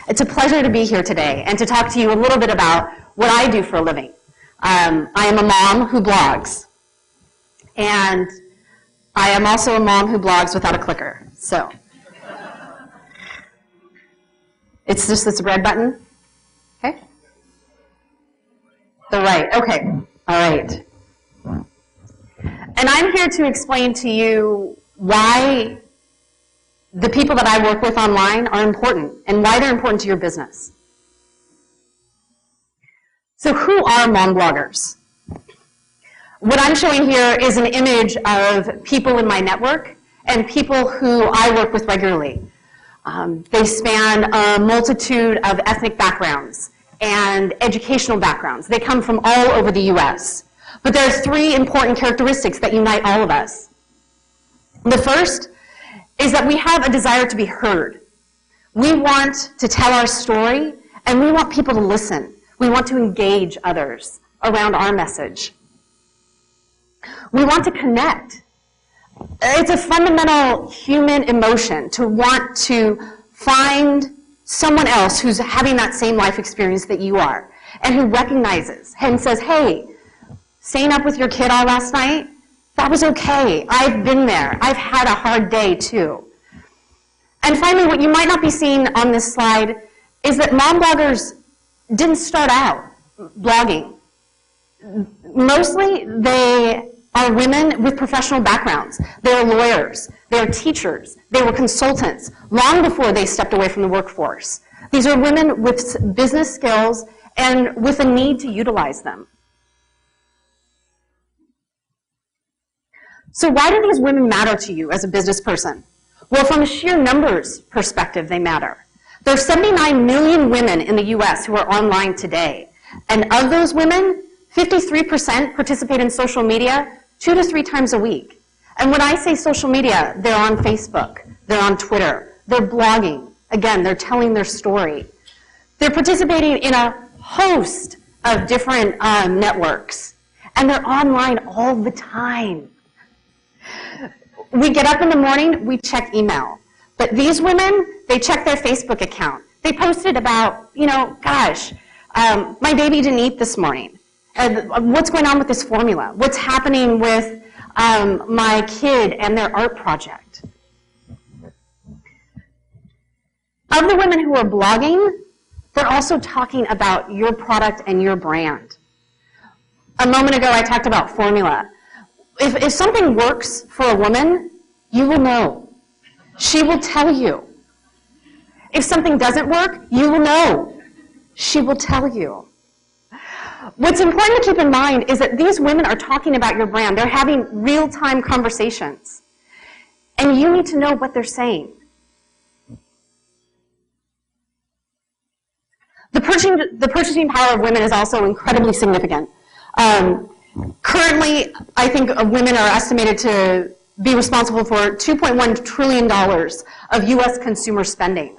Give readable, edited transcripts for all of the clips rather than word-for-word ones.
It's a pleasure to be here today and to talk to you a little bit about what I do for a living. I am a mom who blogs, and I am also a mom who blogs without a clicker. So it's just this red button, okay? The right, okay, all right. And I'm here to explain to you why the people that I work with online are important and why they're important to your business. So who are mom bloggers? What I'm showing here is an image of people in my network and people who I work with regularly. They span a multitude of ethnic backgrounds and educational backgrounds. They come from all over the US. But there are three important characteristics that unite all of us. The first is that we have a desire to be heard. We want to tell our story, and we want people to listen. We want to engage others around our message. We want to connect. It's a fundamental human emotion to want to find someone else who's having that same life experience that you are, and who recognizes and says, hey, staying up with your kid all last night, that was okay. I've been there. I've had a hard day too. And finally, what you might not be seeing on this slide is that mom bloggers didn't start out blogging. Mostly, they are women with professional backgrounds. They're lawyers. They're teachers. They were consultants long before they stepped away from the workforce. These are women with business skills and with a need to utilize them. So why do these women matter to you as a business person? Well, from a sheer numbers perspective, they matter. There are 79 million women in the US who are online today. And of those women, 53% participate in social media 2 to 3 times a week. And when I say social media, they're on Facebook, they're on Twitter, they're blogging. Again, they're telling their story. They're participating in a host of different networks. And they're online all the time. We get up in the morning, we check email. But these women, they check their Facebook account. They posted about, gosh, my baby didn't eat this morning. What's going on with this formula? What's happening with my kid and their art project? Of the women who are blogging, they're also talking about your product and your brand. A moment ago, I talked about formula. If something works for a woman, you will know. She will tell you. If something doesn't work, you will know. She will tell you. What's important to keep in mind is that these women are talking about your brand. They're having real-time conversations. And you need to know what they're saying. The purchasing power of women is also incredibly significant. Currently, I think women are estimated to be responsible for $2.1 trillion of US consumer spending.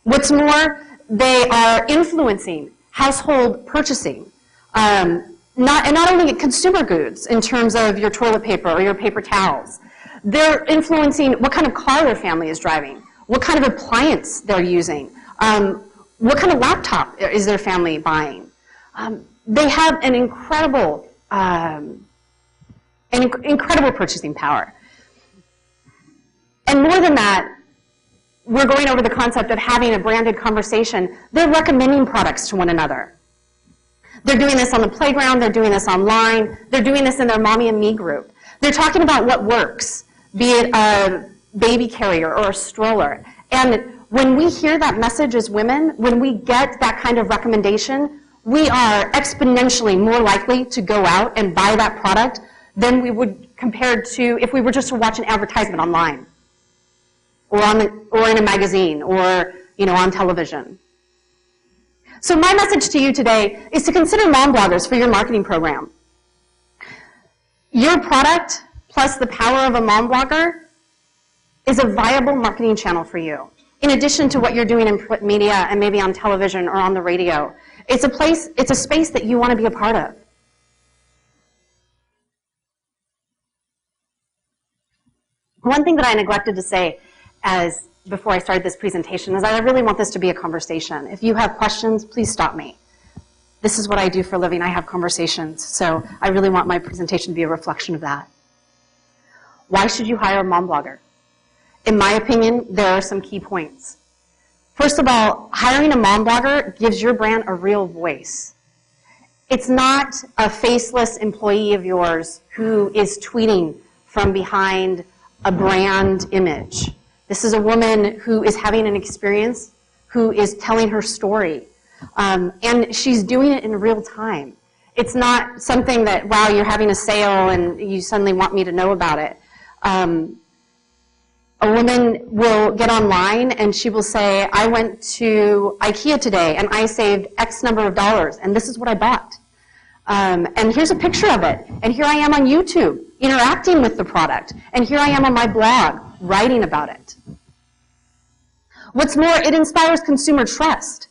What's more, they are influencing household purchasing, not only consumer goods in terms of your toilet paper or your paper towels. They're influencing what kind of car their family is driving, what kind of appliance they're using, what kind of laptop is their family buying. They have an incredible purchasing power. And more than that, we're going over the concept of having a branded conversation. They're recommending products to one another. They're doing this on the playground, they're doing this online, they're doing this in their Mommy and Me group. They're talking about what works, be it a baby carrier or a stroller. And when we hear that message as women, when we get that kind of recommendation, we are exponentially more likely to go out and buy that product than we would compared to if we were just to watch an advertisement online or in a magazine or on television. So my message to you today is to consider mom bloggers for your marketing program. Your product plus the power of a mom blogger is a viable marketing channel for you. In addition to what you're doing in print media and maybe on television or on the radio, it's a space that you want to be a part of. One thing that I neglected to say as before I started this presentation is that I really want this to be a conversation. If you have questions, please stop me. This is what I do for a living. I have conversations. So I really want my presentation to be a reflection of that. Why should you hire a mom blogger? In my opinion, there are some key points. First of all, hiring a mom blogger gives your brand a real voice. It's not a faceless employee of yours who is tweeting from behind a brand image. This is a woman who is having an experience, who is telling her story. And she's doing it in real time. It's not something that, wow, you're having a sale and you suddenly want me to know about it. A woman will get online and she will say, I went to IKEA today and I saved X number of dollars and this is what I bought. And here's a picture of it. And here I am on YouTube interacting with the product. And here I am on my blog writing about it. What's more, it inspires consumer trust.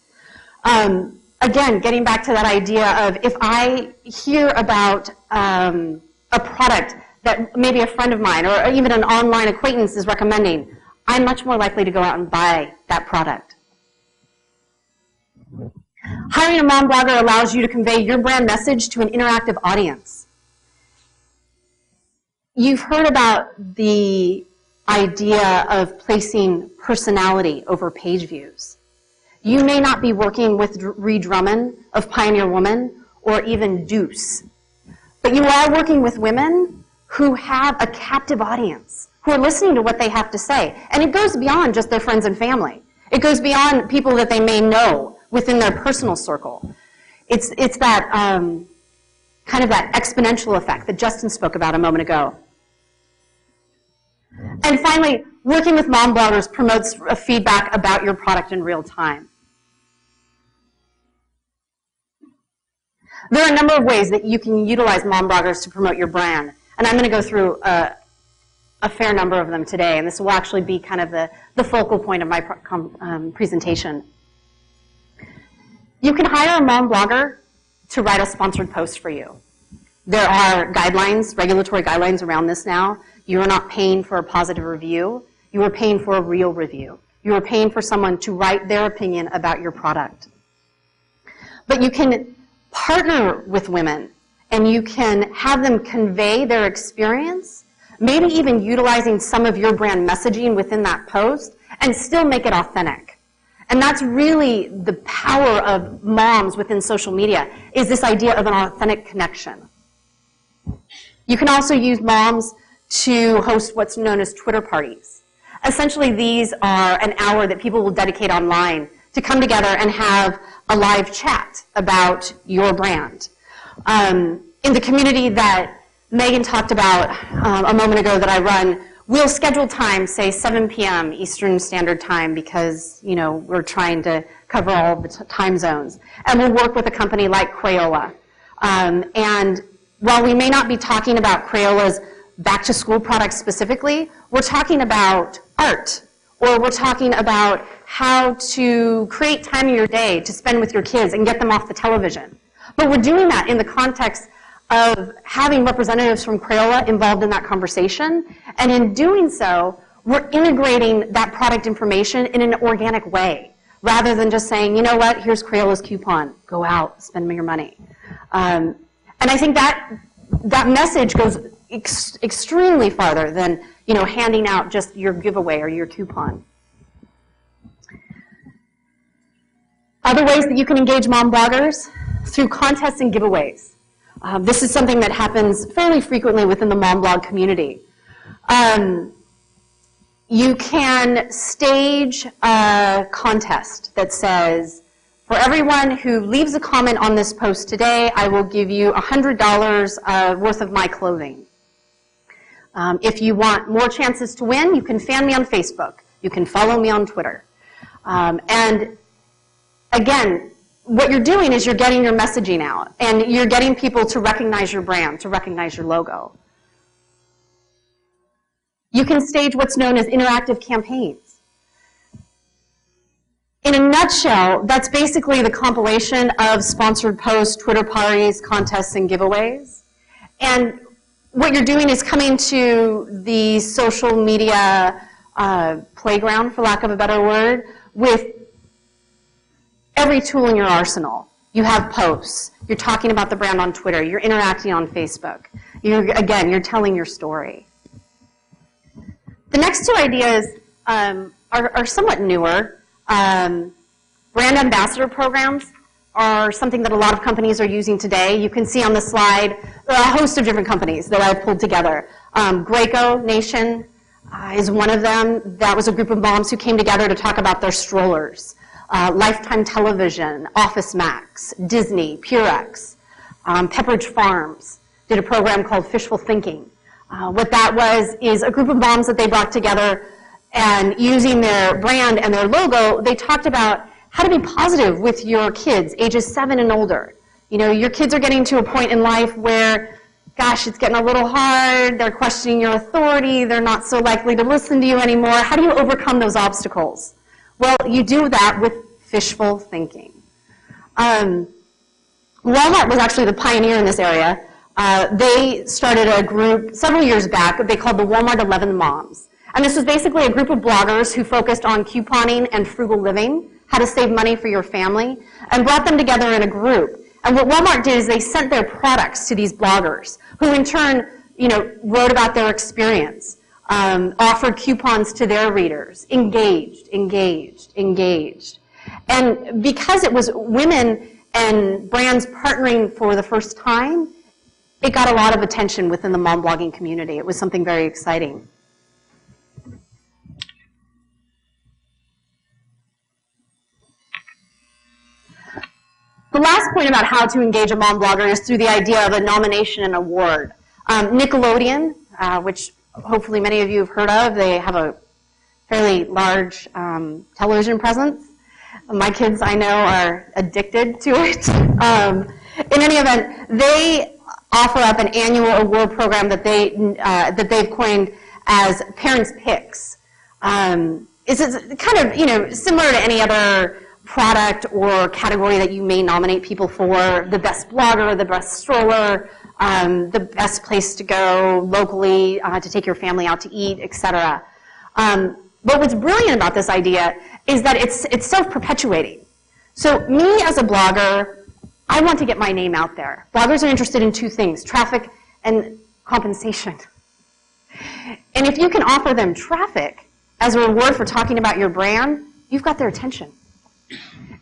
Again, getting back to that idea of if I hear about a product that maybe a friend of mine or even an online acquaintance is recommending, I'm much more likely to go out and buy that product. Hiring a mom blogger allows you to convey your brand message to an interactive audience. You've heard about the idea of placing personality over page views. You may not be working with Reed Drummond of Pioneer Woman or even Deuce, but you are working with women who have a captive audience, who are listening to what they have to say. And it goes beyond just their friends and family. It goes beyond people that they may know within their personal circle. It's that kind of that exponential effect that Justin spoke about a moment ago. And finally, working with mom bloggers promotes feedback about your product in real time. There are a number of ways that you can utilize mom bloggers to promote your brand. And I'm going to go through a fair number of them today. And this will actually be kind of the focal point of my presentation. You can hire a mom blogger to write a sponsored post for you. There are guidelines, regulatory guidelines around this now. You are not paying for a positive review. You are paying for a real review. You are paying for someone to write their opinion about your product. But you can partner with women and you can have them convey their experience, maybe even utilizing some of your brand messaging within that post and still make it authentic. And that's really the power of moms within social media, is this idea of an authentic connection. You can also use moms to host what's known as Twitter parties. Essentially, these are an hour that people will dedicate online to come together and have a live chat about your brand. In the community that Megan talked about a moment ago that I run, we'll schedule time, say 7 p.m. Eastern Standard Time, because we're trying to cover all the time zones. And we'll work with a company like Crayola. And while we may not be talking about Crayola's back-to-school products specifically, we're talking about art, or we're talking about how to create time in your day to spend with your kids and get them off the television. But we're doing that in the context of having representatives from Crayola involved in that conversation. And in doing so, we're integrating that product information in an organic way, rather than just saying, you know what, here's Crayola's coupon. Go out, spend your money. And I think that message goes extremely farther than handing out just your giveaway or your coupon. Other ways that you can engage mom bloggers, through contests and giveaways. This is something that happens fairly frequently within the mom blog community. You can stage a contest that says, for everyone who leaves a comment on this post today, I will give you $100 worth of my clothing. If you want more chances to win, you can fan me on Facebook. You can follow me on Twitter. And again, what you're doing is you're getting your messaging out, and you're getting people to recognize your brand, to recognize your logo. You can stage what's known as interactive campaigns. In a nutshell, that's basically the compilation of sponsored posts, Twitter parties, contests, and giveaways. And what you're doing is coming to the social media playground, for lack of a better word, with every tool in your arsenal. You have posts. You're talking about the brand on Twitter. You're interacting on Facebook. You're telling your story. The next two ideas are somewhat newer. Brand ambassador programs are something that a lot of companies are using today. You can see on the slide a host of different companies that I've pulled together. Graco Nation is one of them. That was a group of moms who came together to talk about their strollers. Lifetime Television, Office Max, Disney, Purex, Pepperidge Farms did a program called Fishful Thinking. What that was is a group of moms that they brought together, and using their brand and their logo, they talked about how to be positive with your kids, ages 7 and older. You know, your kids are getting to a point in life where, gosh, it's getting a little hard, they're questioning your authority, they're not so likely to listen to you anymore. How do you overcome those obstacles? Well, you do that with fishful thinking. Walmart was actually the pioneer in this area. They started a group several years back they called the Walmart 11 Moms. And this was basically a group of bloggers who focused on couponing and frugal living, how to save money for your family, and brought them together in a group. And what Walmart did is they sent their products to these bloggers, who in turn, wrote about their experience, offered coupons to their readers, engaged. And because it was women and brands partnering for the first time, it got a lot of attention within the mom blogging community. It was something very exciting. The last point about how to engage a mom blogger is through the idea of a nomination and award. Nickelodeon, which hopefully many of you have heard of, they have a fairly large television presence. My kids, I know, are addicted to it. In any event, they offer up an annual award program that they've coined as Parents' Picks. It's kind of similar to any other product or category that you may nominate people for: the best blogger, the best stroller, the best place to go locally to take your family out to eat, etc. But what's brilliant about this idea is that it's self-perpetuating. So me as a blogger, I want to get my name out there. Bloggers are interested in two things: traffic and compensation. And if you can offer them traffic as a reward for talking about your brand, you've got their attention.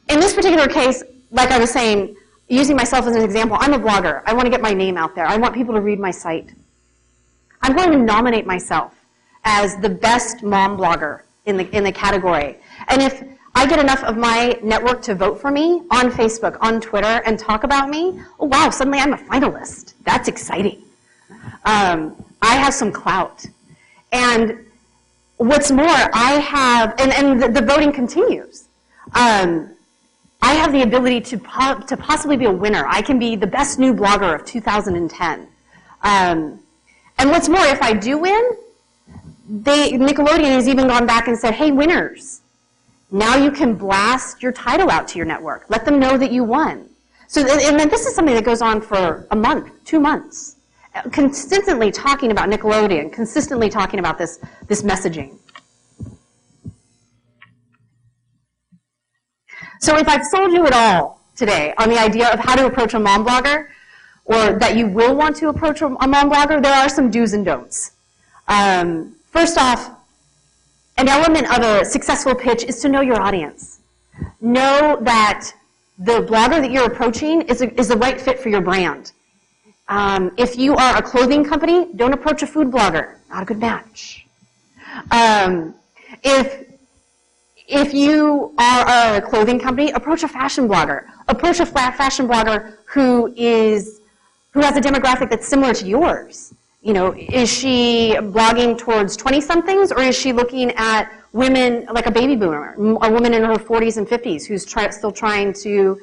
In this particular case, like I was saying, using myself as an example, I'm a blogger. I want to get my name out there. I want people to read my site. I'm going to nominate myself as the best mom blogger in the category. And if I get enough of my network to vote for me on Facebook, on Twitter, and talk about me, oh wow, suddenly I'm a finalist. That's exciting. I have some clout. And what's more, I have, and the voting continues. I have the ability to possibly be a winner. I can be the best new blogger of 2010. And what's more, if I do win, Nickelodeon has even gone back and said, hey, winners, now you can blast your title out to your network. Let them know that you won. So, and then this is something that goes on for a month, 2 months, consistently talking about Nickelodeon, consistently talking about this messaging. So if I've sold you it all today on the idea of how to approach a mom blogger, or that you will want to approach a mom blogger, there are some do's and don'ts. First off, an element of a successful pitch is to know your audience. Know that the blogger that you're approaching is the right fit for your brand. If you are a clothing company, don't approach a food blogger. Not a good match. If you are a clothing company, approach a fashion blogger. Approach a fashion blogger who has a demographic that's similar to yours. Is she blogging towards 20-somethings, or is she looking at women like a baby boomer, a woman in her 40s and 50s who's still trying to,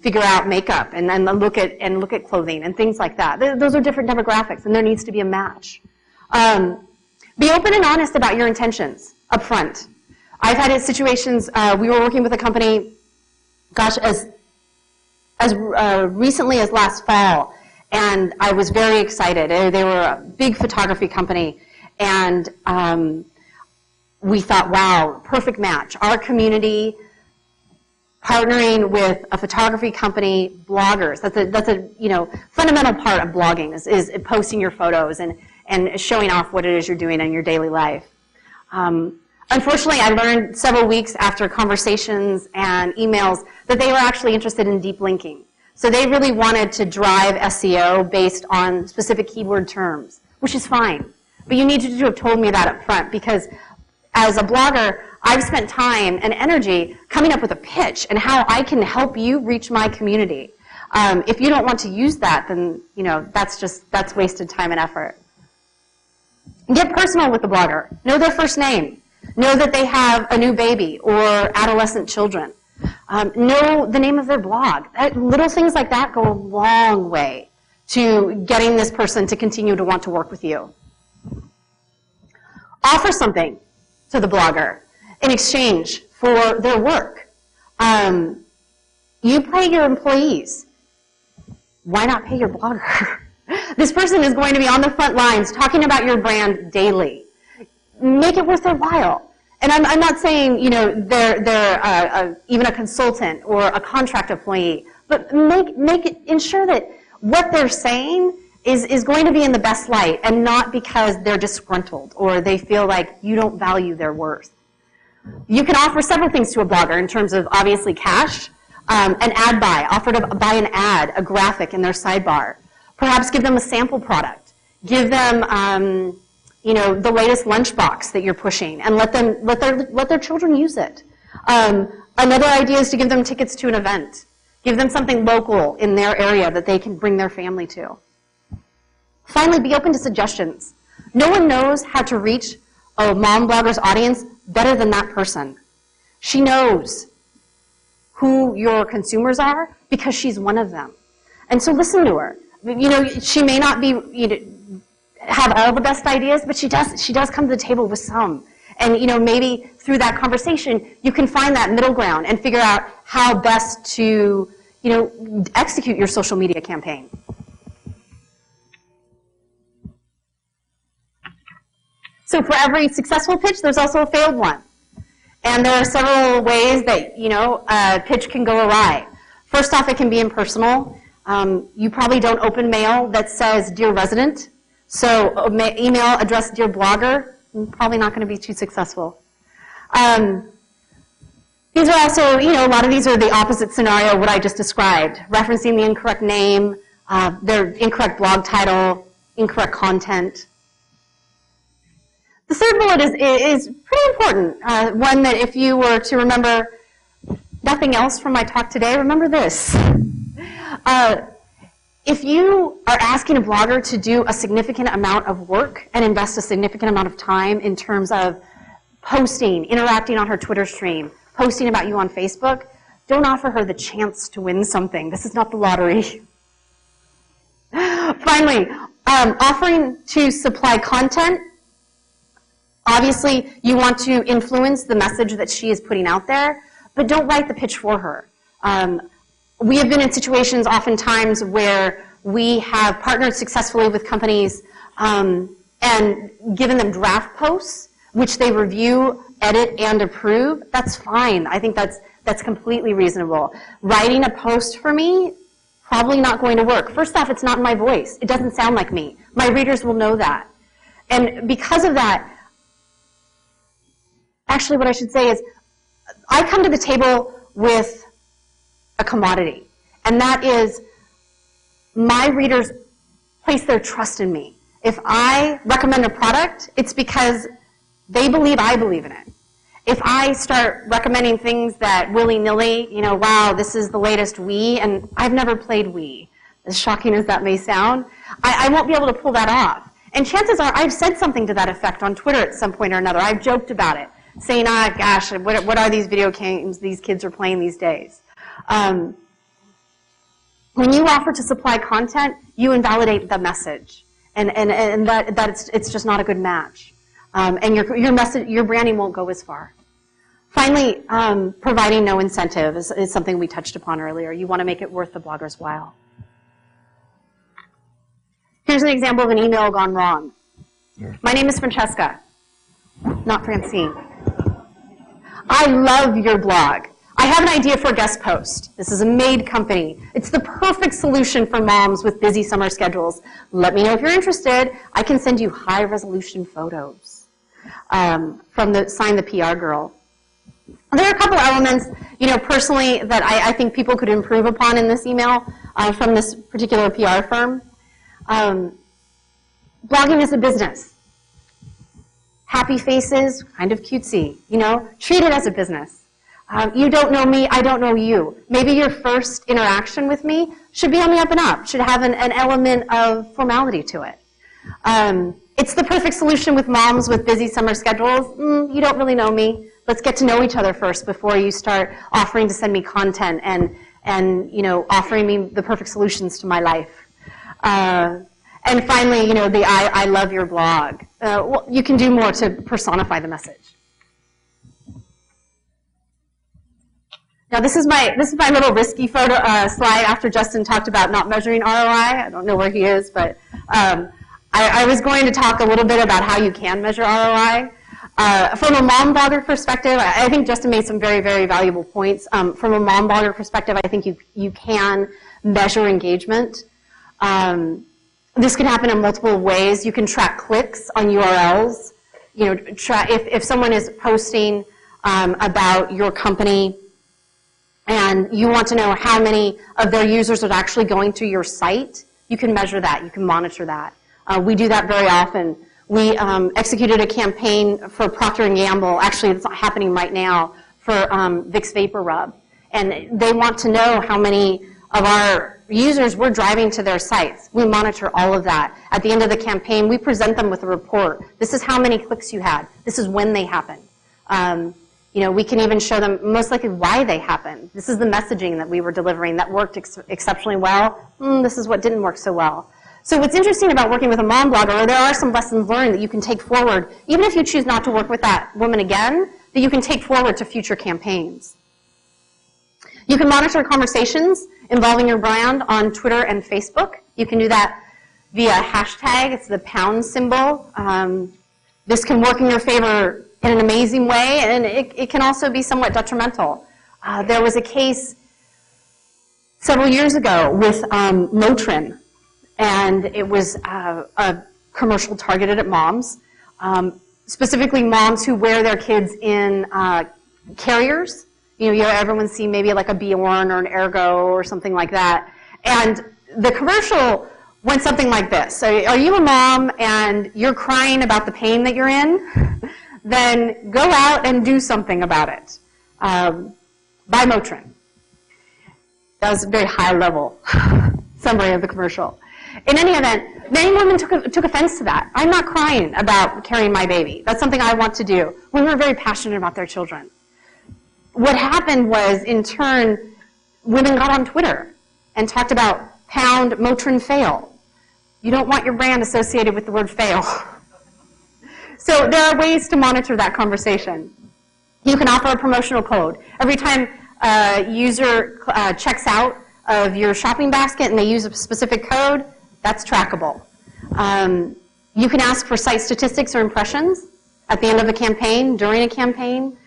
figure out makeup and then look at clothing and things like that. Those are different demographics, and there needs to be a match. Be open and honest about your intentions up front. I've had situations, we were working with a company, gosh, as recently as last fall, and I was very excited. They were a big photography company, And we thought, wow, perfect match. Our community, partnering with a photography company, bloggers. That's a fundamental part of blogging is posting your photos and showing off what it is you're doing in your daily life. Unfortunately, I learned several weeks after conversations and emails that they were actually interested in deep linking. So they really wanted to drive SEO based on specific keyword terms, which is fine. But you need to have told me that up front, because as a blogger, I've spent time and energy coming up with a pitch and how I can help you reach my community. If you don't want to use that, then that's wasted time and effort. Get personal with the blogger. Know their first name. Know that they have a new baby or adolescent children. Know the name of their blog. Little things like that go a long way to getting this person to continue to want to work with you. Offer something to the blogger in exchange for their work. You pay your employees. Why not pay your blogger? This person is going to be on the front lines talking about your brand daily. Make it worth their while. And I'm not saying they're even a consultant or a contract employee, but ensure that what they're saying is going to be in the best light, and not because they're disgruntled or they feel like you don't value their worth. You can offer several things to a blogger in terms of obviously cash, an ad buy, offer to buy an ad, a graphic in their sidebar. Perhaps give them a sample product. Give them the latest lunchbox that you're pushing, and let their children use it. Another idea is to give them tickets to an event. Give them something local in their area that they can bring their family to. Finally, be open to suggestions. No one knows how to reach a mom blogger's audience better than that person. She knows who your consumers are because she's one of them. And so listen to her. She may not be have all the best ideas, but she does come to the table with some. And maybe through that conversation, you can find that middle ground and figure out how best to execute your social media campaign. So for every successful pitch, there's also a failed one. And there are several ways that a pitch can go awry. First off, it can be impersonal. You probably don't open mail that says "Dear Resident." So email addressed "Dear Blogger," probably not going to be too successful. These are also, a lot of these are the opposite scenario of what I just described, referencing the incorrect name, their incorrect blog title, incorrect content. The third bullet is pretty important, one that if you were to remember nothing else from my talk today, remember this. If you are asking a blogger to do a significant amount of work and invest a significant amount of time in terms of posting, interacting on her Twitter stream, posting about you on Facebook, don't offer her the chance to win something. This is not the lottery. Finally, offering to supply content. Obviously, you want to influence the message that she is putting out there, but don't write the pitch for her. We have been in situations oftentimes where we have partnered successfully with companies and given them draft posts, which they review, edit, and approve. That's fine. I think that's completely reasonable. Writing a post for me, probably not going to work. First off, it's not my voice. It doesn't sound like me. My readers will know that. And because of that, actually what I should say is I come to the table with a commodity, and that is my readers place their trust in me. If I recommend a product, it's because they believe I believe in it. If I start recommending things that willy-nilly, wow, this is the latest Wii, and I've never played Wii, as shocking as that may sound, I won't be able to pull that off. And chances are I've said something to that effect on Twitter at some point or another. I've joked about it, saying, gosh, what are these video games these kids are playing these days? When you offer to supply content, you invalidate the message, and that it's just not a good match, and your branding won't go as far. Finally, providing no incentive is something we touched upon earlier. You want to make it worth the blogger's while. Here's an example of an email gone wrong. My name is Francesca, not Francine. I love your blog. I have an idea for a guest post. This is a maid company. It's the perfect solution for moms with busy summer schedules. Let me know if you're interested. I can send you high-resolution photos from sign the PR girl. There are a couple elements, personally that I think people could improve upon in this email from this particular PR firm. Blogging is a business. Happy faces, kind of cutesy, treat it as a business. You don't know me, I don't know you. Maybe your first interaction with me should be on the up and up, should have an element of formality to it. It's the perfect solution with moms with busy summer schedules. You don't really know me. Let's get to know each other first before you start offering to send me content and offering me the perfect solutions to my life. And finally, the I love your blog. Well, you can do more to personify the message. Now this is my little risky photo slide after Justin talked about not measuring ROI. I don't know where he is, but I was going to talk a little bit about how you can measure ROI. From a mom blogger perspective, I think Justin made some very, very valuable points. From a mom blogger perspective, I think you can measure engagement. This can happen in multiple ways. You can track clicks on URLs. If someone is posting about your company and you want to know how many of their users are actually going to your site, you can measure that. You can monitor that. We do that very often. We executed a campaign for Procter & Gamble. Actually, it's not happening right now for Vicks Vapor Rub. And they want to know how many of our users we're driving to their sites. We monitor all of that. At the end of the campaign, we present them with a report. This is how many clicks you had. This is when they happened. We can even show them most likely why they happened. This is the messaging that we were delivering that worked exceptionally well. This is what didn't work so well. So what's interesting about working with a mom blogger, there are some lessons learned that you can take forward, even if you choose not to work with that woman again, that you can take forward to future campaigns. You can monitor conversations involving your brand on Twitter and Facebook. You can do that via hashtag. It's the pound symbol. This can work in your favor in an amazing way, and it can also be somewhat detrimental. There was a case several years ago with Motrin, and it was a commercial targeted at moms, specifically moms who wear their kids in carriers. Everyone's seen maybe like a Bjorn or an Ergo or something like that. And the commercial went something like this. So are you a mom and you're crying about the pain that you're in? Then go out and do something about it. Buy Motrin. That was a very high level summary of the commercial. In any event, many women took offense to that. I'm not crying about carrying my baby. That's something I want to do. Women are very passionate about their children. What happened was, in turn, women got on Twitter and talked about pound Motrin fail. You don't want your brand associated with the word fail. So there are ways to monitor that conversation. You can offer a promotional code. Every time a user checks out of your shopping basket and they use a specific code, that's trackable. You can ask for site statistics or impressions at the end of a campaign, during a campaign.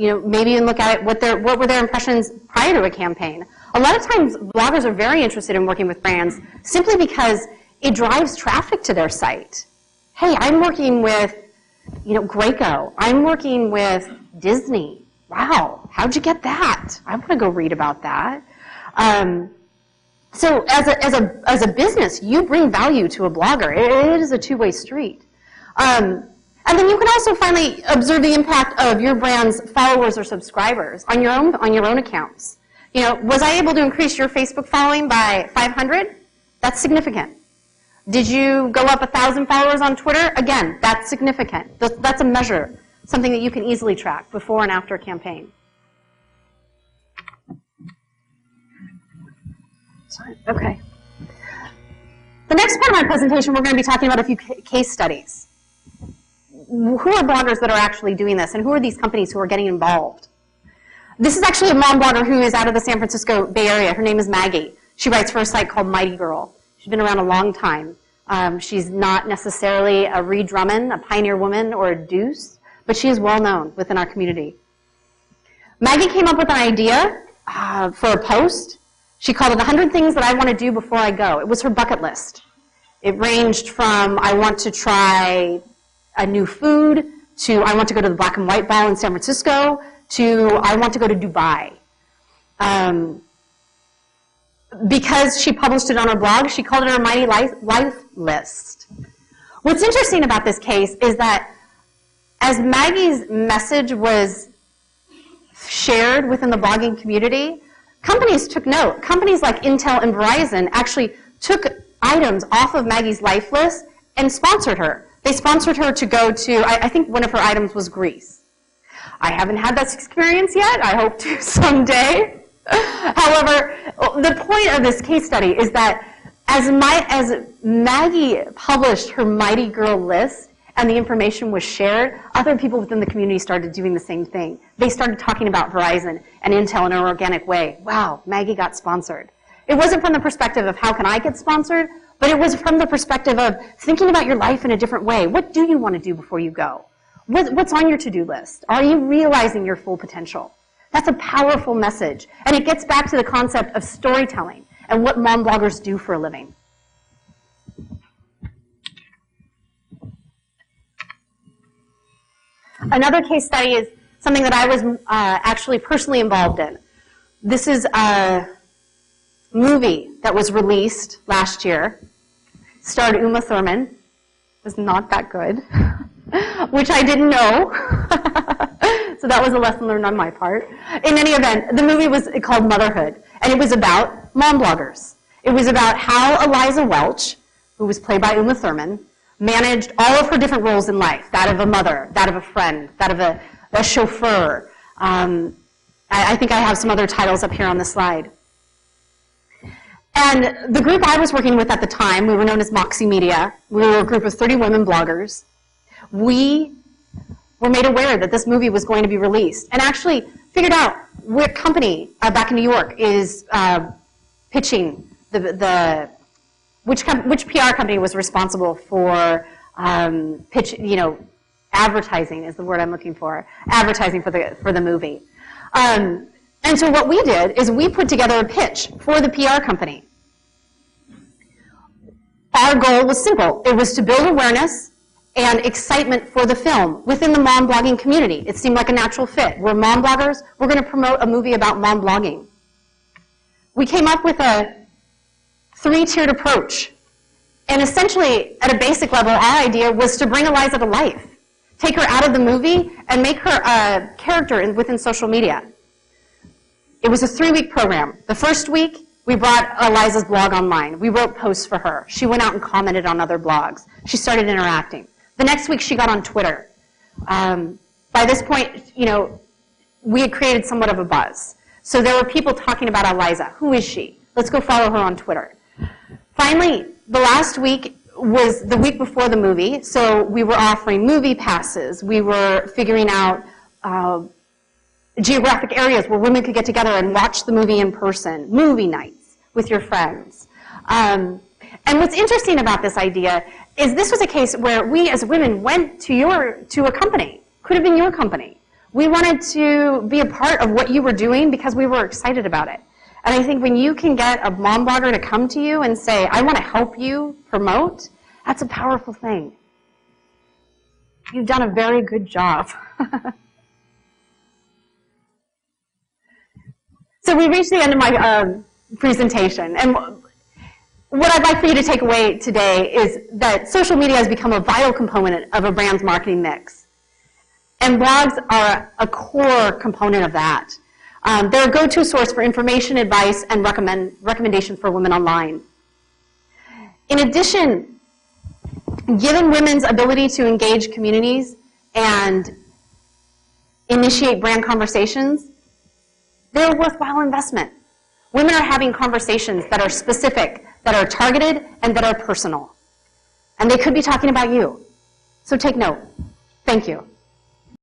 Maybe even look at it, what were their impressions prior to a campaign. A lot of times, bloggers are very interested in working with brands simply because it drives traffic to their site. Hey, I'm working with, Graco. I'm working with Disney. Wow, how'd you get that? I want to go read about that. So as a business, you bring value to a blogger. It is a two-way street. And then you can also finally observe the impact of your brand's followers or subscribers on your own accounts. Was I able to increase your Facebook following by 500? That's significant. Did you go up 1,000 followers on Twitter? Again, that's significant. That's a measure, something that you can easily track before and after a campaign. Okay. The next part of my presentation, we're going to be talking about a few case studies. Who are bloggers that are actually doing this, and who are these companies who are getting involved? This is actually a mom blogger who is out of the San Francisco Bay Area. Her name is Maggie. She writes for a site called Mighty Girl. She's been around a long time. She's not necessarily a Ree Drummond, a pioneer woman, or a Deuce, but she is well known within our community. Maggie came up with an idea for a post. She called it 100 Things That I Want to Do Before I Go. It was her bucket list. It ranged from I want to try a new food to I want to go to the Black and White Ball in San Francisco to I want to go to Dubai. Because she published it on her blog, she called it her Mighty Life List. What's interesting about this case is that as Maggie's message was shared within the blogging community, companies took note. Companies like Intel and Verizon actually took items off of Maggie's life list and sponsored her. They sponsored her to go to, I think one of her items was Greece. I haven't had that experience yet. I hope to someday. However, the point of this case study is that as Maggie published her Mighty Girl list and the information was shared, other people within the community started doing the same thing. They started talking about Verizon and Intel in an organic way. Wow, Maggie got sponsored. It wasn't from the perspective of how can I get sponsored, but it was from the perspective of thinking about your life in a different way. What do you want to do before you go? What's on your to-do list? Are you realizing your full potential? That's a powerful message. And it gets back to the concept of storytelling and what mom bloggers do for a living. Another case study is something that I was actually personally involved in. This is a movie that was released last year. Starred Uma Thurman. It was not that good, which I didn't know. So that was a lesson learned on my part. In any event, the movie was called Motherhood, and it was about mom bloggers. It was about how Eliza Welch, who was played by Uma Thurman, managed all of her different roles in life, that of a mother, that of a friend, that of a chauffeur. I think I have some other titles up here on the slide. And the group I was working with at the time, we were known as Moxie Media. We were a group of 30 women bloggers. We were made aware that this movie was going to be released and actually figured out what company back in New York is pitching which PR company was responsible for advertising is the word I'm looking for, advertising for the movie. And so what we did is we put together a pitch for the PR company. Our goal was simple. It was to build awareness and excitement for the film within the mom blogging community. It seemed like a natural fit. We're mom bloggers. We're going to promote a movie about mom blogging. We came up with a 3-tiered approach. And essentially, at a basic level, our idea was to bring Eliza to life. Take her out of the movie and make her a character within social media. It was a 3-week program. The first week, we brought Eliza's blog online. We wrote posts for her. She went out and commented on other blogs. She started interacting. The next week, she got on Twitter. By this point, we had created somewhat of a buzz. So there were people talking about Eliza. Who is she? Let's go follow her on Twitter. Finally, the last week was the week before the movie, so we were offering movie passes. We were figuring out geographic areas where women could get together and watch the movie in person, movie nights with your friends. And what's interesting about this idea is this was a case where we as women went to a company, could have been your company. We wanted to be a part of what you were doing because we were excited about it. And I think when you can get a mom blogger to come to you and say, I want to help you promote, that's a powerful thing. You've done a very good job. So we reached the end of my presentation. And what I'd like for you to take away today is that social media has become a vital component of a brand's marketing mix. And blogs are a core component of that. They're a go-to source for information, advice, and recommendation for women online. In addition, given women's ability to engage communities and initiate brand conversations, they're a worthwhile investment. Women are having conversations that are specific, that are targeted, and that are personal. And they could be talking about you. So take note. Thank you.